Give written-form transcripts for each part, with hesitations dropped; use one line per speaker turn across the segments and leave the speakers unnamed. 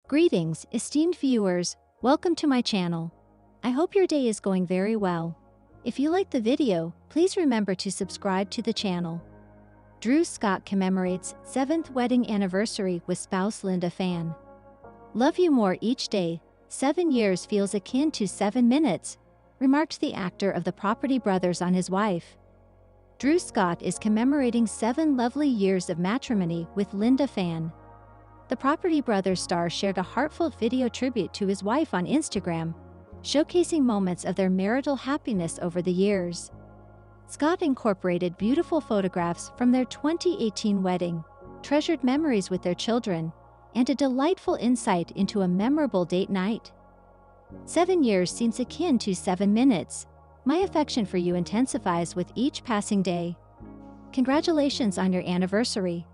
Greetings, esteemed viewers. Welcome to my channel. I hope your day is going very well. If you like the video, please remember to subscribe to the channel. Drew Scott commemorates 7th wedding anniversary with spouse Linda Phan. Love you more each day. 7 years feels akin to 7 minutes, remarked the actor of the Property Brothers on his wife. Drew Scott is commemorating 7 lovely years of matrimony with Linda Phan. The Property Brothers star shared a heartfelt video tribute to his wife on Instagram, showcasing moments of their marital happiness over the years. Scott incorporated beautiful photographs from their 2018 wedding, treasured memories with their children, and a delightful insight into a memorable date night. 7 years seems akin to 7 minutes. My affection for you intensifies with each passing day. Congratulations on your anniversary.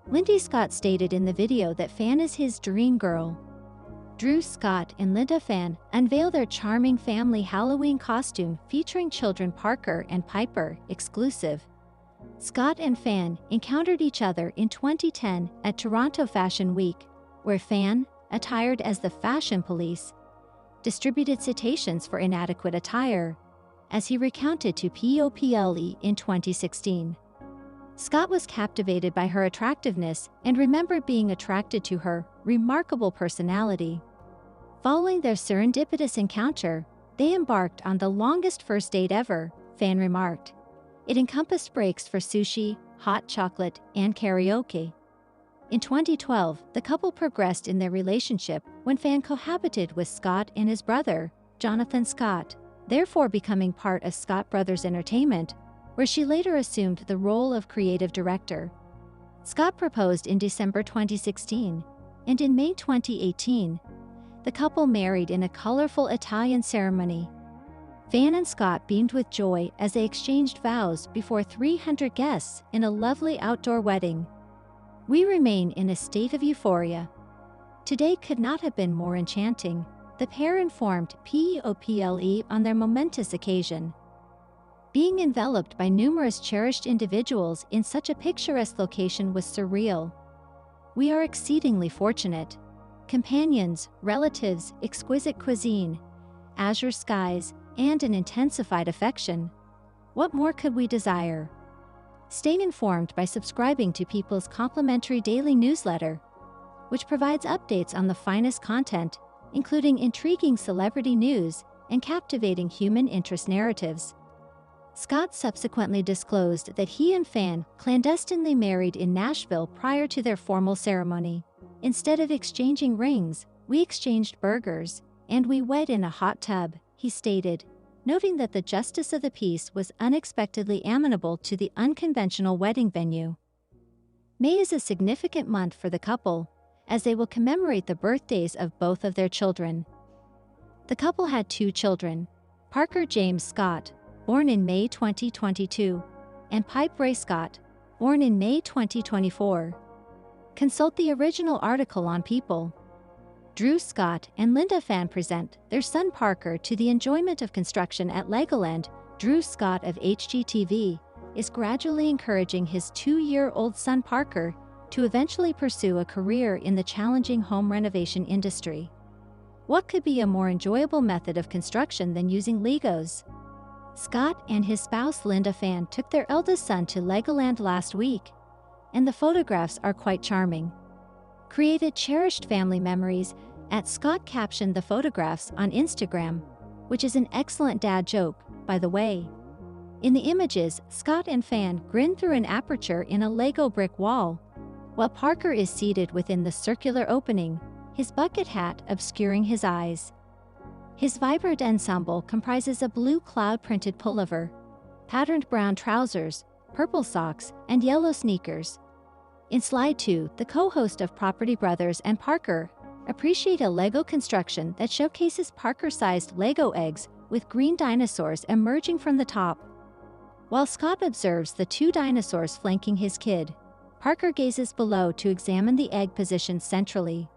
Lindy Scott stated in the video that Phan is his dream girl. Drew Scott and Linda Phan unveil their charming family Halloween costume featuring children Parker and Piper, exclusive. Scott and Phan encountered each other in 2010 at Toronto Fashion Week, where Phan, attired as the fashion police, distributed citations for inadequate attire, as he recounted to People in 2016. Scott was captivated by her attractiveness and remembered being attracted to her remarkable personality. Following their serendipitous encounter, they embarked on the longest first date ever, Phan remarked. It encompassed breaks for sushi, hot chocolate, and karaoke. In 2012, the couple progressed in their relationship when Phan cohabited with Scott and his brother, Jonathan Scott, therefore becoming part of Scott Brothers Entertainment, where she later assumed the role of creative director. Scott proposed in December 2016, and in May 2018, the couple married in a colorful Italian ceremony. Phan and Scott beamed with joy as they exchanged vows before 300 guests in a lovely outdoor wedding. We remain in a state of euphoria. Today could not have been more enchanting, the pair informed People on their momentous occasion. Being enveloped by numerous cherished individuals in such a picturesque location was surreal. We are exceedingly fortunate. Companions, relatives, exquisite cuisine, azure skies, and an intensified affection. What more could we desire? Stay informed by subscribing to People's complimentary daily newsletter, which provides updates on the finest content, including intriguing celebrity news and captivating human interest narratives. Scott subsequently disclosed that he and Phan clandestinely married in Nashville prior to their formal ceremony. Instead of exchanging rings, we exchanged burgers, and we wed in a hot tub, he stated, noting that the justice of the peace was unexpectedly amenable to the unconventional wedding venue. May is a significant month for the couple, as they will commemorate the birthdays of both of their children. The couple had 2 children, Parker James Scott, born in May 2022, and Pipe Ray Scott, born in May 2024. Consult the original article on People. Drew Scott and Linda Phan present their son Parker to the enjoyment of construction at Legoland. Drew Scott of HGTV is gradually encouraging his 2-year-old son Parker to eventually pursue a career in the challenging home renovation industry. What could be a more enjoyable method of construction than using Legos? Scott and his spouse Linda Phan took their eldest son to Legoland last week, and the photographs are quite charming. Created cherished family memories, Scott captioned the photographs on Instagram, which is an excellent dad joke, by the way. In the images, Scott and Phan grin through an aperture in a Lego brick wall, while Parker is seated within the circular opening, his bucket hat obscuring his eyes. His vibrant ensemble comprises a blue cloud-printed pullover, patterned brown trousers, purple socks, and yellow sneakers. In Slide 2, the co-host of Property Brothers and Parker appreciate a Lego construction that showcases Parker-sized Lego eggs with green dinosaurs emerging from the top. While Scott observes the 2 dinosaurs flanking his kid, Parker gazes below to examine the egg positioned centrally.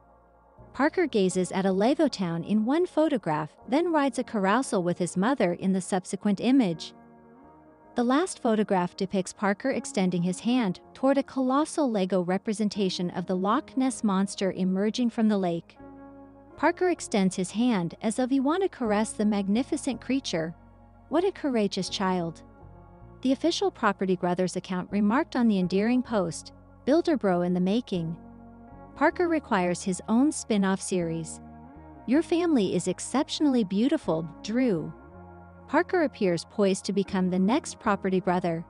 Parker gazes at a Lego town in one photograph, then rides a carousel with his mother in the subsequent image. The last photograph depicts Parker extending his hand toward a colossal Lego representation of the Loch Ness Monster emerging from the lake. Parker extends his hand as if he want to caress the magnificent creature. What a courageous child. The official Property Brothers account remarked on the endearing post, "Builder bro in the making." Parker requires his own spin-off series. Your family is exceptionally beautiful, Drew. Parker appears poised to become the next Property Brother.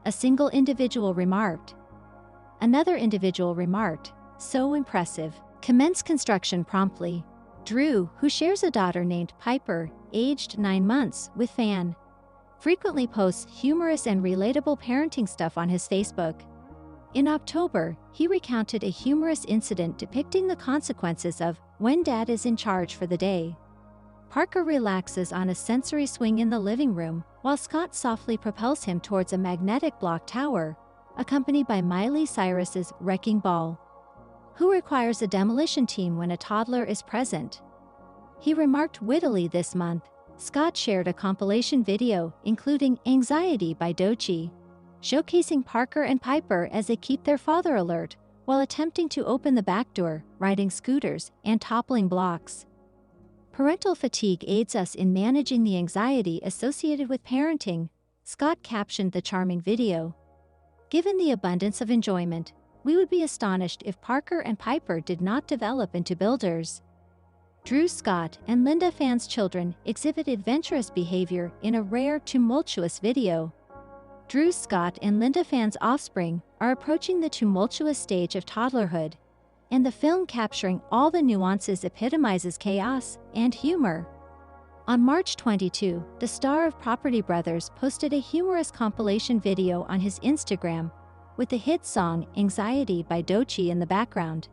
A single individual remarked. Another individual remarked, "So impressive. Commence construction promptly." Drew, who shares a daughter named Piper, aged 9 months, with Phan, frequently posts humorous and relatable parenting stuff on his Facebook. In October, he recounted a humorous incident depicting the consequences of when dad is in charge for the day. Parker relaxes on a sensory swing in the living room, while Scott softly propels him towards a magnetic block tower, accompanied by Miley Cyrus's "Wrecking Ball." Who requires a demolition team when a toddler is present? He remarked wittily this month. Scott shared a compilation video including "Anxiety" by Doechii, showcasing Parker and Piper as they keep their father alert while attempting to open the back door, riding scooters, and toppling blocks. Parental fatigue aids us in managing the anxiety associated with parenting, Scott captioned the charming video. Given the abundance of enjoyment, we would be astonished if Parker and Piper did not develop into builders. Drew Scott and Linda Phan's children exhibit adventurous behavior in a rare, tumultuous video. Drew Scott and Linda Phan's offspring are approaching the tumultuous stage of toddlerhood, and the film capturing all the nuances epitomizes chaos and humor. On March 22, the star of Property Brothers posted a humorous compilation video on his Instagram, with the hit song "Anxiety" by Doechii in the background.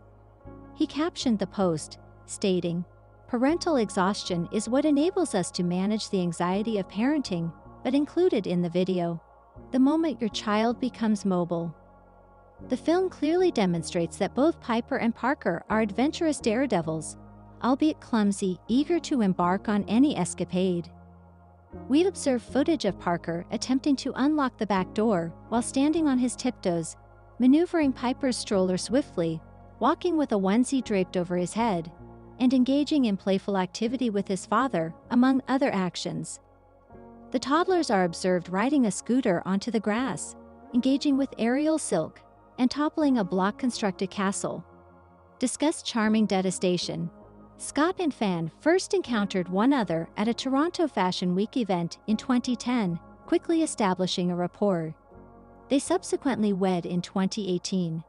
He captioned the post, stating, "Parental exhaustion is what enables us to manage the anxiety of parenting," but included in the video, "The moment your child becomes mobile." The film clearly demonstrates that both Piper and Parker are adventurous daredevils, albeit clumsy, eager to embark on any escapade. We observe footage of Parker attempting to unlock the back door while standing on his tiptoes, maneuvering Piper's stroller swiftly, walking with a onesie draped over his head, and engaging in playful activity with his father, among other actions. The toddlers are observed riding a scooter onto the grass, engaging with aerial silk, and toppling a block-constructed castle. Discuss charming detestation. Scott and Phan first encountered one another at a Toronto Fashion Week event in 2010, quickly establishing a rapport. They subsequently wed in 2018.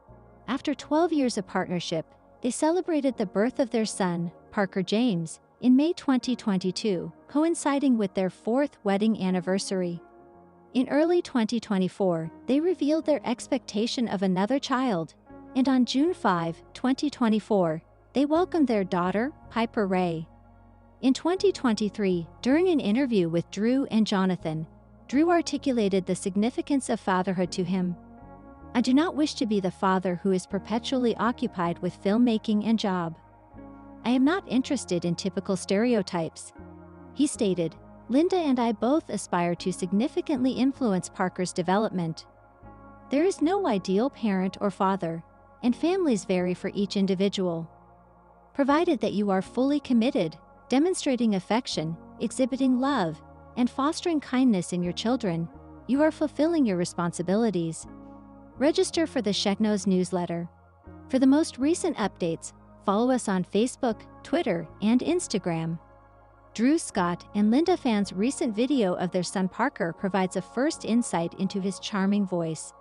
After 12 years of partnership, they celebrated the birth of their son, Parker James, in May 2022, coinciding with their 4th wedding anniversary. In early 2024, they revealed their expectation of another child, and on June 5, 2024, they welcomed their daughter, Piper Ray. In 2023, during an interview with Drew and Jonathan, Drew articulated the significance of fatherhood to him. "I do not wish to be the father who is perpetually occupied with filmmaking and job. I am not interested in typical stereotypes," he stated. "Linda and I both aspire to significantly influence Parker's development. There is no ideal parent or father, and families vary for each individual. Provided that you are fully committed, demonstrating affection, exhibiting love, and fostering kindness in your children, you are fulfilling your responsibilities." Register for the Sheknos newsletter. For the most recent updates, follow us on Facebook, Twitter, and Instagram. Drew Scott and Linda Phan's recent video of their son Parker provides a first insight into his charming voice.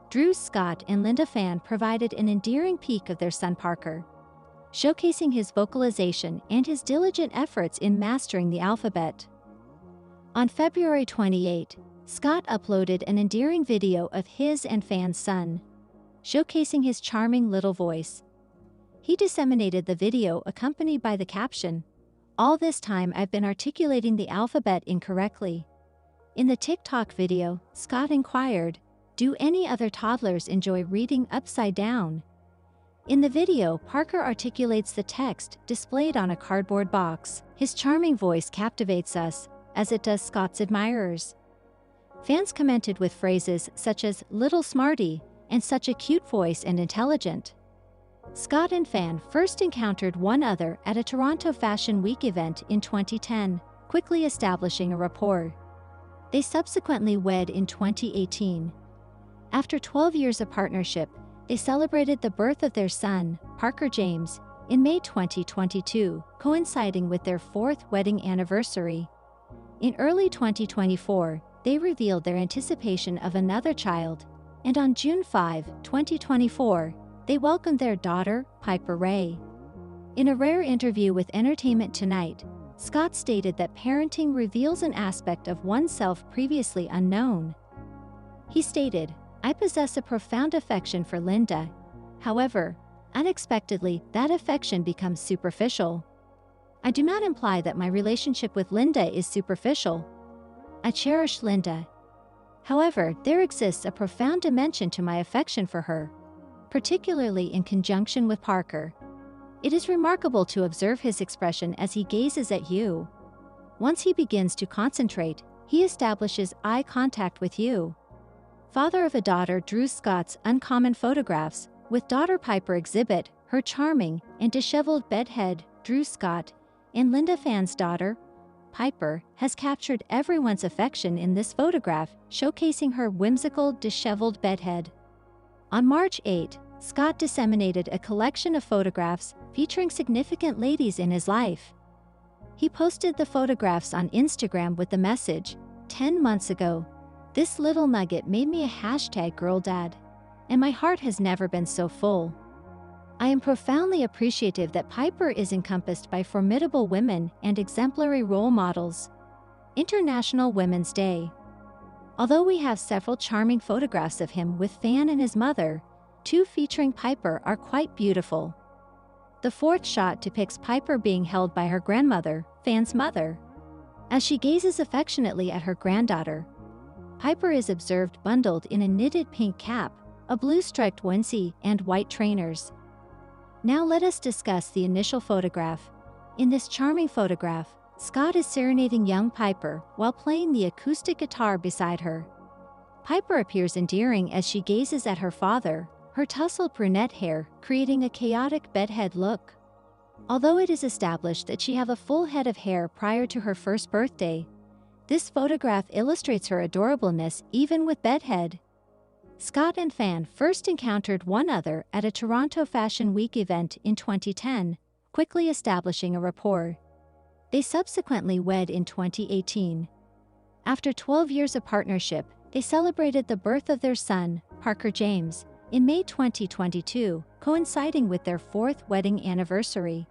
Drew Scott and Linda Phan provided an endearing peek of their son Parker, showcasing his vocalization and his diligent efforts in mastering the alphabet. On February 28, Scott uploaded an endearing video of his and Phan's son, showcasing his charming little voice. He disseminated the video accompanied by the caption, "All this time I've been articulating the alphabet incorrectly." In the TikTok video, Scott inquired, "Do any other toddlers enjoy reading upside down?" In the video, Parker articulates the text displayed on a cardboard box. His charming voice captivates us, as it does Scott's admirers. Fans commented with phrases such as "little smarty" and "such a cute voice and intelligent." Scott and Phan first encountered one another at a Toronto Fashion Week event in 2010, quickly establishing a rapport. They subsequently wed in 2018. After 12 years of partnership, they celebrated the birth of their son, Parker James, in May 2022, coinciding with their 4th wedding anniversary. In early 2024, they revealed their anticipation of another child, and on June 5, 2024, they welcomed their daughter, Piper Ray. In a rare interview with Entertainment Tonight, Scott stated that parenting reveals an aspect of oneself previously unknown. He stated, "I possess a profound affection for Linda. However, unexpectedly, that affection becomes superficial. I do not imply that my relationship with Linda is superficial. I cherish Linda. However, there exists a profound dimension to my affection for her, particularly in conjunction with Parker. It is remarkable to observe his expression as he gazes at you. Once he begins to concentrate, he establishes eye contact with you." Father of a daughter Drew Scott's uncommon photographs, with daughter Piper exhibit her charming and disheveled bedhead. Drew Scott and Linda Phan's daughter, Piper, has captured everyone's affection in this photograph, showcasing her whimsical, disheveled bedhead. On March 8, Scott disseminated a collection of photographs featuring significant ladies in his life. He posted the photographs on Instagram with the message, "10 months ago, this little nugget made me a #girldad, and my heart has never been so full. I am profoundly appreciative that Piper is encompassed by formidable women and exemplary role models." International Women's Day. Although we have several charming photographs of him with Phan and his mother, 2 featuring Piper are quite beautiful. The 4th shot depicts Piper being held by her grandmother, Phan's mother. As she gazes affectionately at her granddaughter, Piper is observed bundled in a knitted pink cap, a blue striped onesie, and white trainers. Now let us discuss the initial photograph. In this charming photograph, Scott is serenading young Piper while playing the acoustic guitar beside her. Piper appears endearing as she gazes at her father, her tousled brunette hair creating a chaotic bedhead look. Although it is established that she had a full head of hair prior to her first birthday, this photograph illustrates her adorableness even with bedhead. Scott and Phan first encountered one another at a Toronto Fashion Week event in 2010, quickly establishing a rapport. They subsequently wed in 2018. After 12 years of partnership, they celebrated the birth of their son, Parker James, in May 2022, coinciding with their 4th wedding anniversary.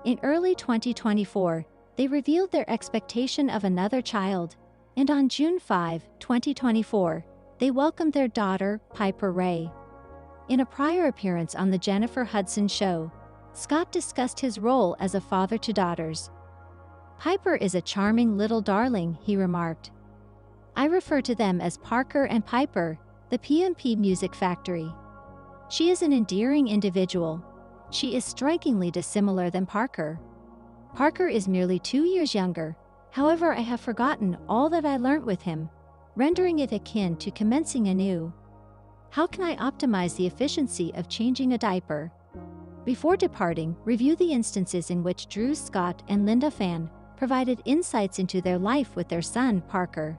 In early 2024, they revealed their expectation of another child, and on June 5, 2024, they welcomed their daughter, Piper Ray. In a prior appearance on The Jennifer Hudson Show, Scott discussed his role as a father to daughters. "Piper is a charming little darling," he remarked. "I refer to them as Parker and Piper, the PMP Music Factory. She is an endearing individual. She is strikingly dissimilar than Parker. Parker is merely 2 years younger, however I have forgotten all that I learnt with him, rendering it akin to commencing anew. How can I optimize the efficiency of changing a diaper?" Before departing, review the instances in which Drew Scott and Linda Phan provided insights into their life with their son, Parker.